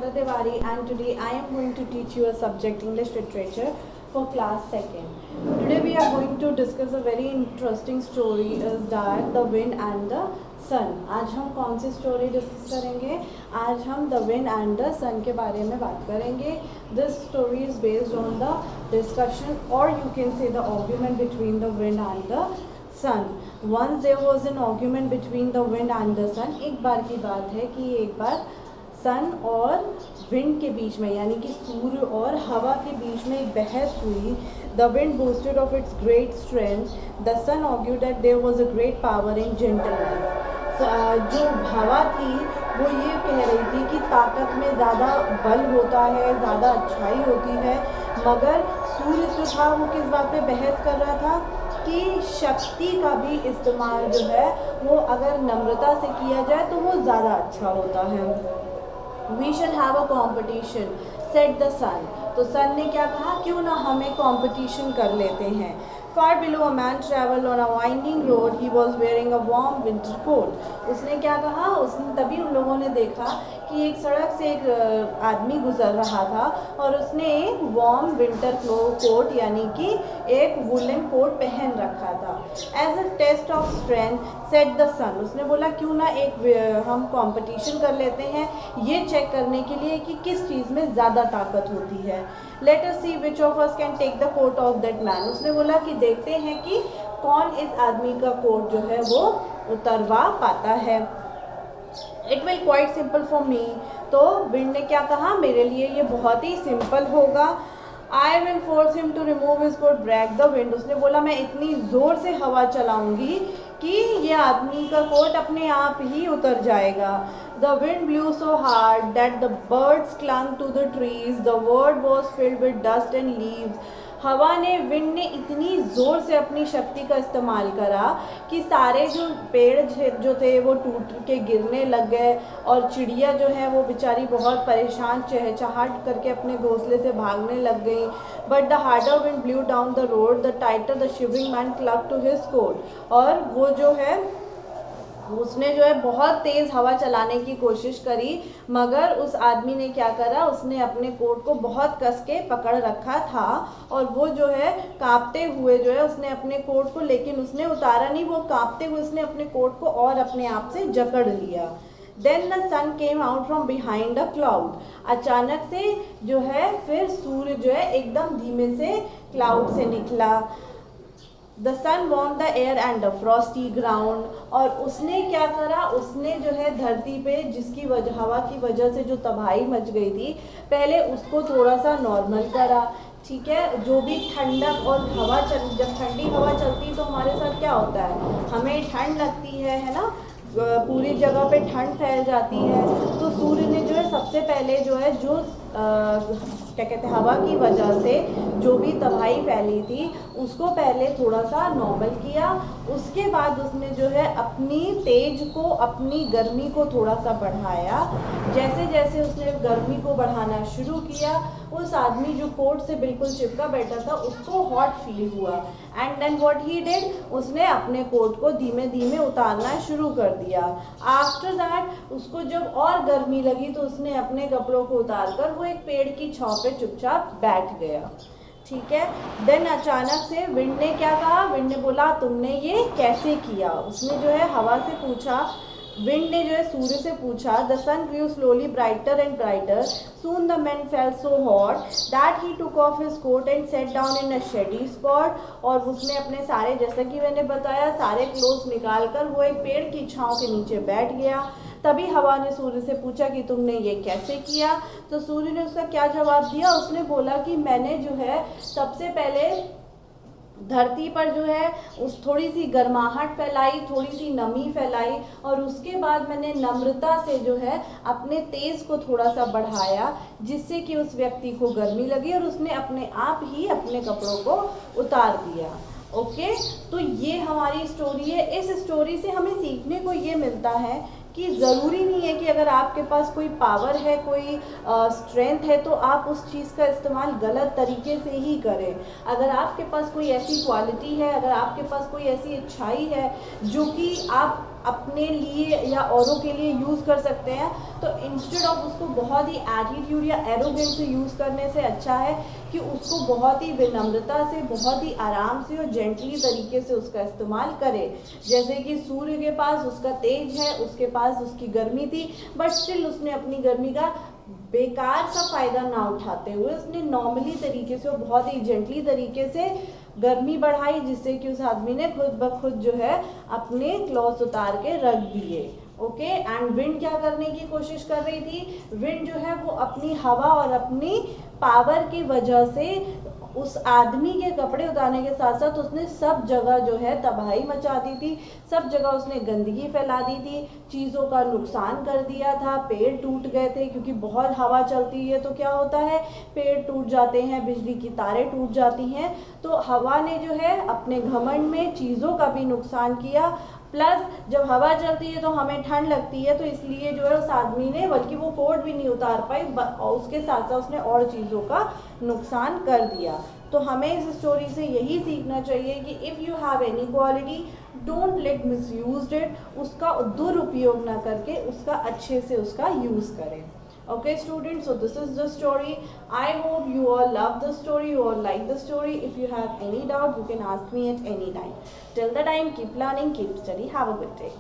Shweta Tiwari and today I am going to teach you a subject English Literature for class 2nd. Today we are going to discuss a very interesting story is that The Wind and the Sun. आज हम कौन सी story discuss करेंगे? आज हम The Wind and the Sun के बारे में बात करेंगे. This story is based on the discussion or you can say the argument between the wind and the sun. Once there was an argument between the wind and the sun. एक बार की बात है कि एक बार सन और विंड के बीच में यानी कि सूर्य और हवा के बीच में एक बहस हुई. The wind boasted of its great strength. The sun argued that there was a great power in gentleness. जो हवा थी वो ये कह रही थी कि ताकत में ज़्यादा बल होता है, ज़्यादा अच्छाई होती है, मगर सूर्य जो था वो किस बात पे बहस कर रहा था कि शक्ति का भी इस्तेमाल जो है वो अगर नम्रता से किया जाए तो वो ज़्यादा अच्छा होता है. We should have a competition, said the sun. तो सन ने क्या कहा, क्यों ना हमें कंपटीशन कर लेते हैं. Far below a man traveled on a winding road. He was wearing a warm winter coat. उसने क्या कहा, उसने तभी उन लोगों ने देखा कि एक सड़क से एक आदमी गुजर रहा था और उसने एक वार्म विंटर कोट यानी कि एक वुलन कोट पहन रखा था. As a test of strength, said the sun. उसने बोला क्यों ना एक हम कंपटीशन कर लेते हैं ये चेक करने के लिए कि किस चीज़ में ज़्यादा ताकत होती है. Let us see which of us can take the coat of that man. उसने बोला कि देखते हैं कि कौन इस आदमी का कोट जो है वो उतरवा पाता है. It will quite simple for me. तो विंड ने क्या कहा, मेरे लिए ये बहुत ही सिंपल होगा. I will force him to remove his coat, break the wind. उसने बोला मैं इतनी ज़ोर से हवा चलाऊंगी कि ये आदमी का कोट अपने आप ही उतर जाएगा. The wind blew so hard that the birds clung to the trees. The world was filled with dust and leaves. हवा ने, विंड ने इतनी ज़ोर से अपनी शक्ति का इस्तेमाल करा कि सारे जो पेड़ जो थे वो टूट के गिरने लग गए और चिड़िया जो है वो बेचारी बहुत परेशान चहचहाट करके अपने घोंसले से भागने लग गई. But the harder wind blew down the road, the tighter the shivering man clung to his coat. और वो जो है उसने जो है बहुत तेज़ हवा चलाने की कोशिश करी, मगर उस आदमी ने क्या करा, उसने अपने कोट को बहुत कस के पकड़ रखा था और वो जो है कांपते हुए जो है उसने अपने कोट को, लेकिन उसने उतारा नहीं, वो कांपते हुए उसने अपने कोट को और अपने आप से जकड़ लिया. Then the sun came out from behind the cloud. अचानक से जो है फिर सूर्य जो है एकदम धीमे से क्लाउड से निकला. The sun warm the air and the frosty ground. और उसने क्या करा, उसने जो है धरती पे जिसकी वजह, हवा की वजह से जो तबाही मच गई थी, पहले उसको थोड़ा सा नॉर्मल करा. ठीक है, जो भी ठंडक और हवा जब ठंडी हवा चलती है तो हमारे साथ क्या होता है, हमें ठंड लगती है ना, पूरी जगह पे ठंड फैल जाती है. तो सूर्य ने जो है सबसे पहले जो है जो क्या कहते हैं हवा की वजह से जो भी तबाही फैली थी उसको पहले थोड़ा सा नॉर्मल किया. उसके बाद उसने जो है अपनी तेज को, अपनी गर्मी को थोड़ा सा बढ़ाया. जैसे जैसे उसने गर्मी को बढ़ाना शुरू किया, उस आदमी जो कोट से बिल्कुल चिपका बैठा था उसको हॉट फील हुआ. And then what he did, उसने अपने कोट को धीमे धीमे उतारना शुरू कर दिया. आफ्टर दैट उसको जब और गर्मी लगी तो उसने अपने कपड़ों को उतार कर वो एक पेड़ की छांव पे चुपचाप बैठ गया. ठीक है. देन अचानक से विंड ने क्या कहा, विंड ने बोला तुमने ये कैसे किया. उसने जो है हवा से पूछा, विंड ने जो है सूर्य से पूछा. The sun grew slowly brighter and brighter. Soon the man felt so hot that he took off his coat and set down in a shady spot. और उसने अपने सारे, जैसा कि मैंने बताया, सारे क्लोथ्स निकाल कर वो एक पेड़ की छांव के नीचे बैठ गया. तभी हवा ने सूर्य से पूछा कि तुमने ये कैसे किया. तो सूर्य ने उसका क्या जवाब दिया, उसने बोला कि मैंने जो है सबसे पहले धरती पर जो है उस थोड़ी सी गर्माहट फैलाई, थोड़ी सी नमी फैलाई और उसके बाद मैंने नम्रता से जो है अपने तेज को थोड़ा सा बढ़ाया जिससे कि उस व्यक्ति को गर्मी लगी और उसने अपने आप ही अपने कपड़ों को उतार दिया. ओके, तो ये हमारी स्टोरी है. इस स्टोरी से हमें सीखने को ये मिलता है कि ज़रूरी नहीं है कि अगर आपके पास कोई पावर है, कोई स्ट्रेंथ है तो आप उस चीज़ का इस्तेमाल गलत तरीके से ही करें. अगर आपके पास कोई ऐसी क्वालिटी है, अगर आपके पास कोई ऐसी अच्छाई है जो कि आप अपने लिए या औरों के लिए यूज़ कर सकते हैं, तो इंस्टेड ऑफ उसको बहुत ही एटीट्यूड या एरोगेंट से यूज़ करने से अच्छा है कि उसको बहुत ही विनम्रता से, बहुत ही आराम से और जेंटली तरीके से उसका इस्तेमाल करे। जैसे कि सूर्य के पास उसका तेज है, उसके पास उसकी गर्मी थी, बट स्टिल उसने अपनी गर्मी का बेकार सा फ़ायदा ना उठाते हुए उसने नॉर्मली तरीके से और बहुत ही जेंटली तरीके से गर्मी बढ़ाई, जिससे कि उस आदमी ने खुद ब खुद जो है अपने क्लॉथ्स उतार के रख दिए। ओके, एंड विंड क्या करने की कोशिश कर रही थी? विंड जो है वो अपनी हवा और अपनी पावर की वजह से उस आदमी के कपड़े उतारने के साथ साथ उसने सब जगह जो है तबाही मचा दी थी, सब जगह उसने गंदगी फैला दी थी, चीज़ों का नुकसान कर दिया था, पेड़ टूट गए थे, क्योंकि बहुत हवा चलती है तो क्या होता है, पेड़ टूट जाते हैं, बिजली की तारें टूट जाती हैं। तो हवा ने जो है अपने घमंड में चीज़ों का भी नुकसान किया, प्लस जब हवा चलती है तो हमें ठंड लगती है, तो इसलिए जो है उस आदमी ने बल्कि वो कोट भी नहीं उतार पाई और उसके साथ साथ उसने और चीज़ों का नुकसान कर दिया। तो हमें इस स्टोरी से यही सीखना चाहिए कि if you have any quality, don't let miss use it, उसका दुरुपयोग ना करके उसका अच्छे से उसका यूज़ करें। Okay students, so this is the story. I hope you all love the story, you all like the story. If you have any doubt, you can ask me at any time. Till the time, keep learning, keep study. Have a good day.